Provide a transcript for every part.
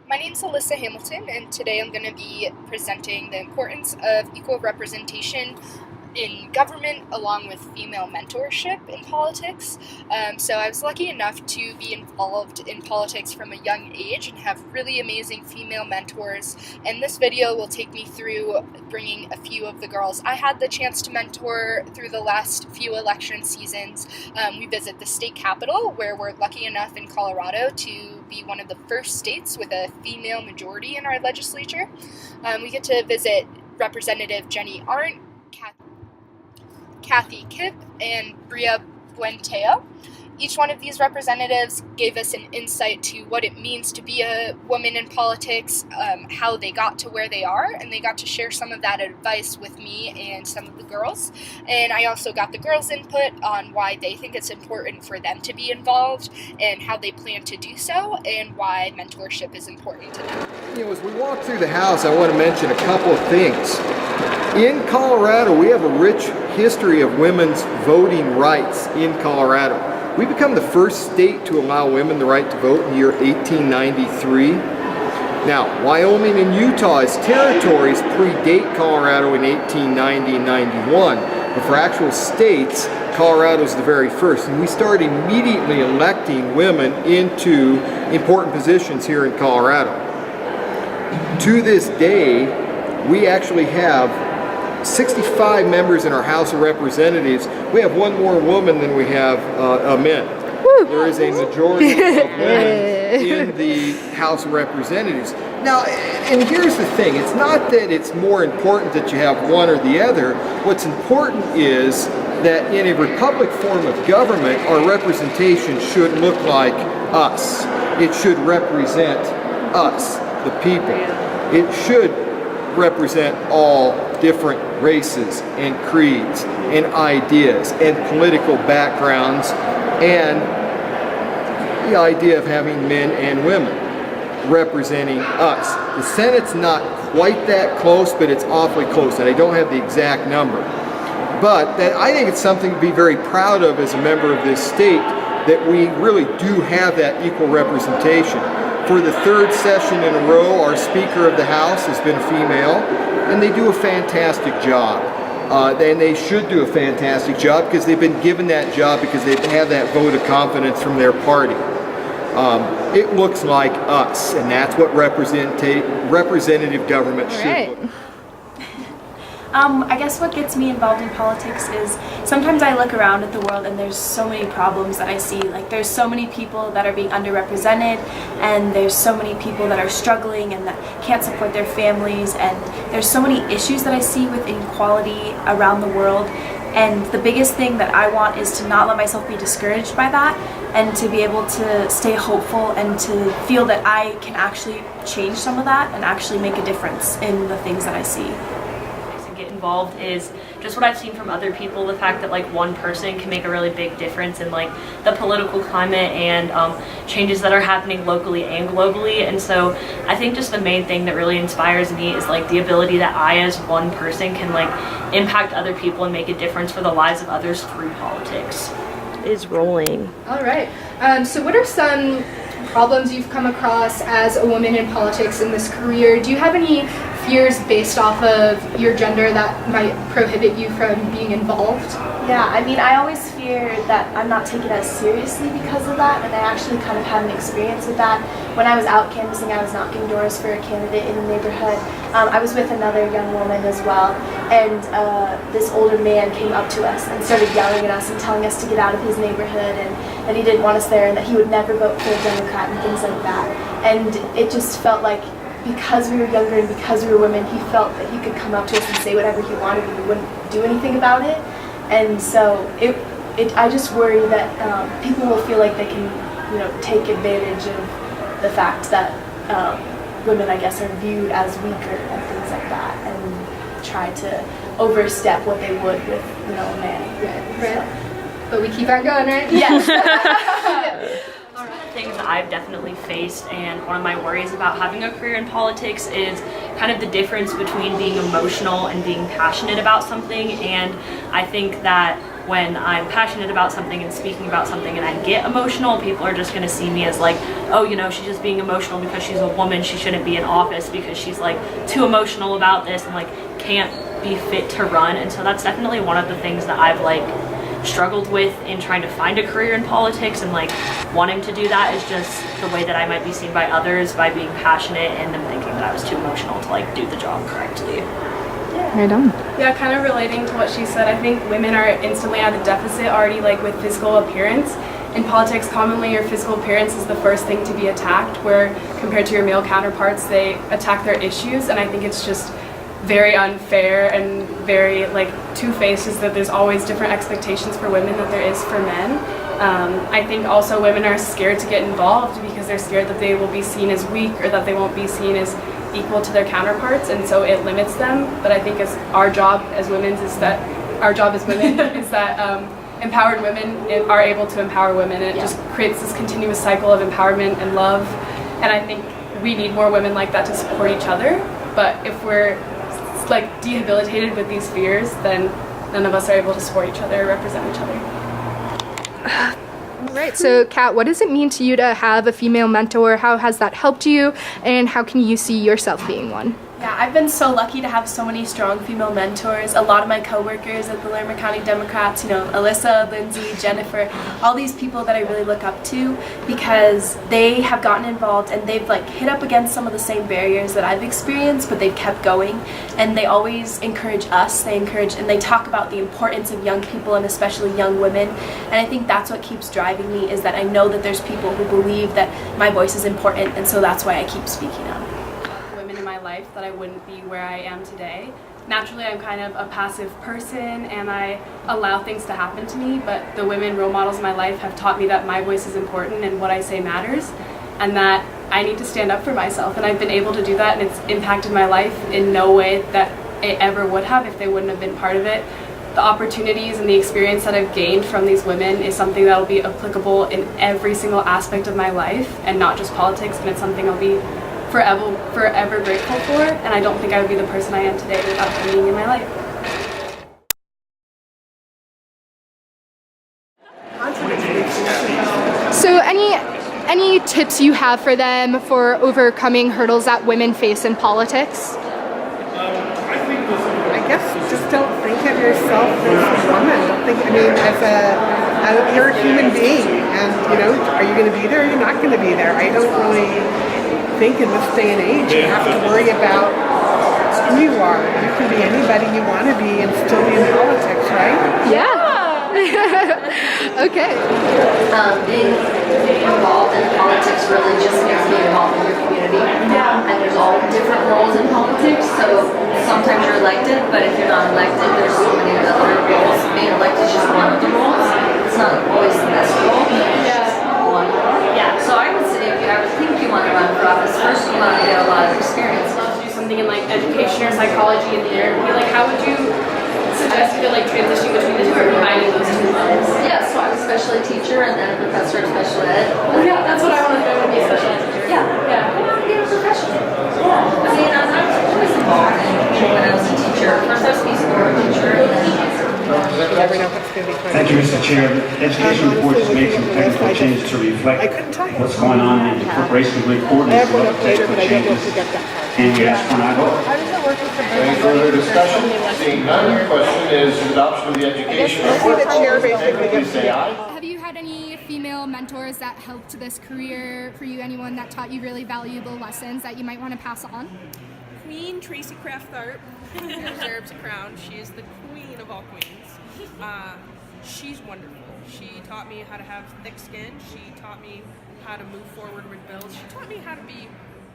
My name's Alyssa Hamilton, and today I'm going to be presenting the importance of equal representation in government along with female mentorship in politics. So I was lucky enough to be involved in politics from a young age and have really amazing female mentors. And this video will take me through bringing a few of the girls I had the chance to mentor through the last few election seasons. We visit the state capitol, where we're lucky enough in Colorado to be one of the first states with a female majority in our legislature. We get to visit Representative Jenny Arndt, Kathy Kipp, and Bria Buentea. Each one of these representatives gave us an insight to what it means to be a woman in politics, how they got to where they are, and they got to share some of that advice with me and some of the girls. And I also got the girls' input on why they think it's important for them to be involved and how they plan to do so, and why mentorship is important to them. As we walk through the house, I want to mention a couple of things. In Colorado, we have a rich history of women's voting rights in Colorado. We become the first state to allow women the right to vote in the year 1893. Now, Wyoming and Utah as territories predate Colorado in 1890 and 91, but for actual states, Colorado is the very first. And we start immediately electing women into important positions here in Colorado. To this day, we actually have 65 members in our House of Representatives. We have one more woman than we have men. Woo. There is a majority of women in the House of Representatives. Now, and here's the thing, it's not that it's more important that you have one or the other. What's important is that in a republic form of government, our representation should look like us. It should represent us, the people. It should represent all different races and creeds and ideas and political backgrounds, and the idea of having men and women representing us. The Senate's not quite that close, but it's awfully close, and I don't have the exact number. But that, I think it's something to be very proud of as a member of this state, that we really do have that equal representation. For the third session in a row, our Speaker of the House has been a female, and they do a fantastic job. And they should do a fantastic job because they've been given that job because they've had that vote of confidence from their party. It looks like us, and that's what representative government should look like. I guess what gets me involved in politics is sometimes I look around at the world and there's so many problems that I see. Like, there's so many people that are being underrepresented, and there's so many people that are struggling and that can't support their families, and there's so many issues that I see with inequality around the world. And the biggest thing that I want is to not let myself be discouraged by that, and to be able to stay hopeful and to feel that I can actually change some of that and actually make a difference in the things that I see. Get involved is just what I've seen from other people, the fact that like one person can make a really big difference in like the political climate and changes that are happening locally and globally. And so I think just the main thing that really inspires me is like the ability that I as one person can like impact other people and make a difference for the lives of others through politics. Is rolling. All right. So what are some problems you've come across as a woman in politics in this career? Do you have any fears based off of your gender that might prohibit you from being involved? Yeah, I mean, I always fear that I'm not taken as seriously because of that, and I actually kind of had an experience with that. When I was out canvassing, I was knocking doors for a candidate in the neighborhood. I was with another young woman as well, and this older man came up to us and started yelling at us and telling us to get out of his neighborhood, and that he didn't want us there, and that he would never vote for a Democrat and things like that. And it just felt like, because we were younger and because we were women, he felt that he could come up to us and say whatever he wanted and we wouldn't do anything about it. And so I just worry that people will feel like they can, take advantage of the fact that women, I guess, are viewed as weaker and things like that, and try to overstep what they would with, a man. Right. So. But we keep on going, right? Yes. One of the things that I've definitely faced, and one of my worries about having a career in politics, is kind of the difference between being emotional and being passionate about something. And I think that when I'm passionate about something and speaking about something and I get emotional, people are just gonna see me as like, oh, you know, she's just being emotional because she's a woman, she shouldn't be in office because she's like too emotional about this and like can't be fit to run. And so that's definitely one of the things that I've like struggled with in trying to find a career in politics, and like wanting to do that is just the way that I might be seen by others, by being passionate and them thinking that I was too emotional to like do the job correctly. Right on. Yeah, kind of relating to what she said, I think women are instantly at a deficit already, like with physical appearance. In politics, commonly your physical appearance is the first thing to be attacked, where compared to your male counterparts, they attack their issues, and I think it's just very unfair and very like two-faced, is that there's always different expectations for women that there is for men. I think also women are scared to get involved because they're scared that they will be seen as weak or that they won't be seen as equal to their counterparts, and so it limits them. But I think as our job as women is that empowered women are able to empower women, and it just creates this continuous cycle of empowerment and love. And I think we need more women like that to support each other. But if we're like debilitated with these fears, then none of us are able to support each other or represent each other. All right, so Kat, what does it mean to you to have a female mentor? How has that helped you, and how can you see yourself being one? Yeah, I've been so lucky to have so many strong female mentors. A lot of my coworkers at the Larimer County Democrats, you know, Alyssa, Lindsay, Jennifer, all these people that I really look up to, because they have gotten involved and they've like hit up against some of the same barriers that I've experienced, but they've kept going, and they always encourage us. They encourage and they talk about the importance of young people and especially young women. And I think that's what keeps driving me, is that I know that there's people who believe that my voice is important, and so that's why I keep speaking up. Life that I wouldn't be where I am today. Naturally, I'm kind of a passive person and I allow things to happen to me, but the women role models in my life have taught me that my voice is important and what I say matters, and that I need to stand up for myself, and I've been able to do that, and it's impacted my life in no way that it ever would have if they wouldn't have been part of it. The opportunities and the experience that I've gained from these women is something that will be applicable in every single aspect of my life, and not just politics, and it's something I'll be forever grateful for, and I don't think I would be the person I am today without them being in my life. So any tips you have for them for overcoming hurdles that women face in politics? I guess just don't think of yourself as a woman. Don't think, you're a human being, and you know, are you going to be there or you're not going to be there? I don't really think in this day and age you have to worry about who you are. You can be anybody you want to be and still be in politics, right? Yeah. Okay. Being involved in politics really just means being involved in your community. Yeah. And there's all different roles in politics, so sometimes you're elected, but if you're not elected, there's so many other roles. Being elected is just one of the roles. It's not always the best role. Yeah. One. Yeah. So I would say if you ever think you want to run for office, first you want to get a lot of experience. I'd love to do something in like education or psychology in therapy. Like, how would you suggest you like transitioning between the two, or combining those two roles? Yeah, so I'm a special ed teacher and then a professor of special ed. Yeah, that's what I want to do. I want to be a special ed teacher. Yeah. I want to be a professional. Yeah. I mean, I was always involved when I was a teacher. First I was a music teacher, and then You never know what's going to be coming. Thank you, Mr. Chair. Education reports make some technical changes to reflect what's going on in the corporation report. I have one up later, but I don't know if we got that far. And you ask when I vote. How does it work with the Any further discussion? Seeing none, question is adoption of the education report. the chair basically Please gets say aye. Have you had any female mentors that helped this career for you? Anyone that taught you really valuable lessons that you might want to pass on? Queen Tracy Craft Tharp deserves a crown. She is the queen of all queens. She's wonderful. She taught me how to have thick skin. She taught me how to move forward with bills. She taught me how to be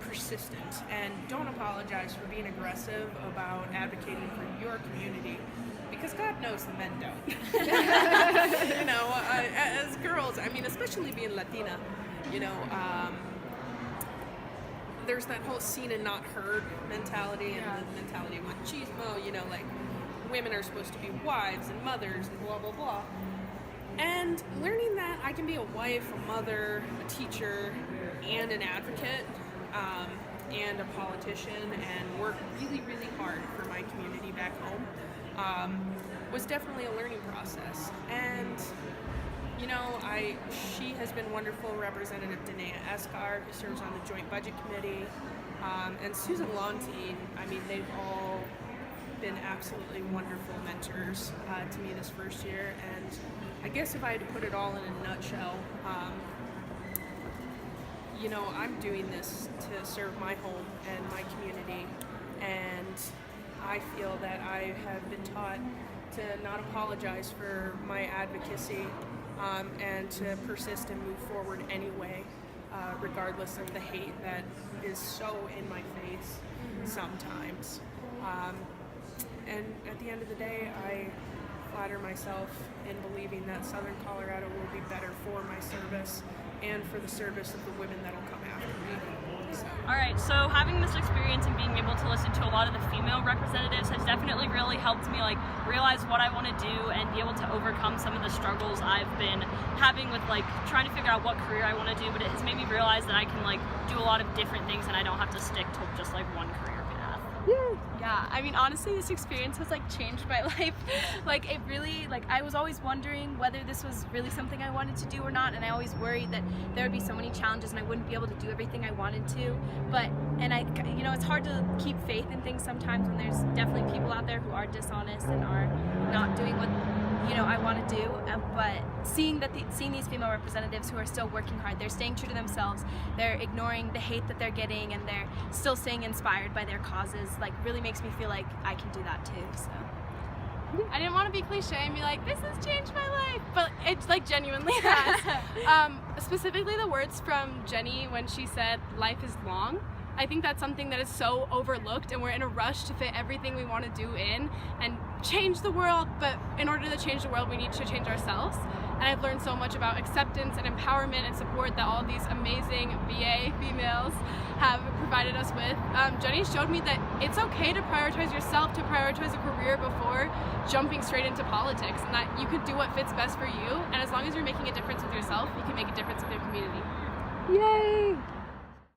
persistent and don't apologize for being aggressive about advocating for your community, because God knows the men don't. You know, as girls, I mean, especially being Latina, you know, there's that whole seen and not heard mentality, and the mentality of machismo, you know, like women are supposed to be wives and mothers and blah, blah, blah. And learning that I can be a wife, a mother, a teacher, and an advocate, and a politician, and work really, really hard for my community back home. was definitely a learning process. And you know, she has been wonderful. Representative Danae Escar, who serves on the Joint Budget Committee, and Susan Lontine. I mean, they've all been absolutely wonderful mentors to me this first year. And I guess if I had to put it all in a nutshell, you know, I'm doing this to serve my home and my community, and I feel that I have been taught to not apologize for my advocacy, and to persist and move forward anyway, regardless of the hate that is so in my face sometimes. And at the end of the day, I flatter myself in believing that Southern Colorado will be better for my service and for the service of the women that'll come after me. So. All right, so having this experience and being able to listen to a lot of the female representatives has definitely really helped me like realize what I want to do and be able to overcome some of the struggles I've been having with like trying to figure out what career I want to do, but it has made me realize that I can like do a lot of different things and I don't have to stick to just like one career path. Yeah, I mean, honestly, this experience has like changed my life. Like it really, like I was always wondering whether this was really something I wanted to do or not, and I always worried that there would be so many challenges and I wouldn't be able to do everything I wanted to. And I, you know, it's hard to keep faith in things sometimes when there's definitely people out there who are dishonest and are not doing what, you know, I want to do. But seeing these female representatives who are still working hard, they're staying true to themselves, they're ignoring the hate that they're getting, and they're still staying inspired by their causes, like really makes me feel like I can do that too. So I didn't want to be cliche and be like, this has changed my life, but it like genuinely has. Specifically the words from Jenny when she said life is long. I think that's something that is so overlooked, and we're in a rush to fit everything we want to do in and change the world, but in order to change the world we need to change ourselves. And I've learned so much about acceptance and empowerment and support that all these amazing VA females have provided us with. Jenny showed me that it's okay to prioritize yourself, to prioritize a career before jumping straight into politics, and that you can do what fits best for you, and as long as you're making a difference with yourself, you can make a difference with your community. Yay!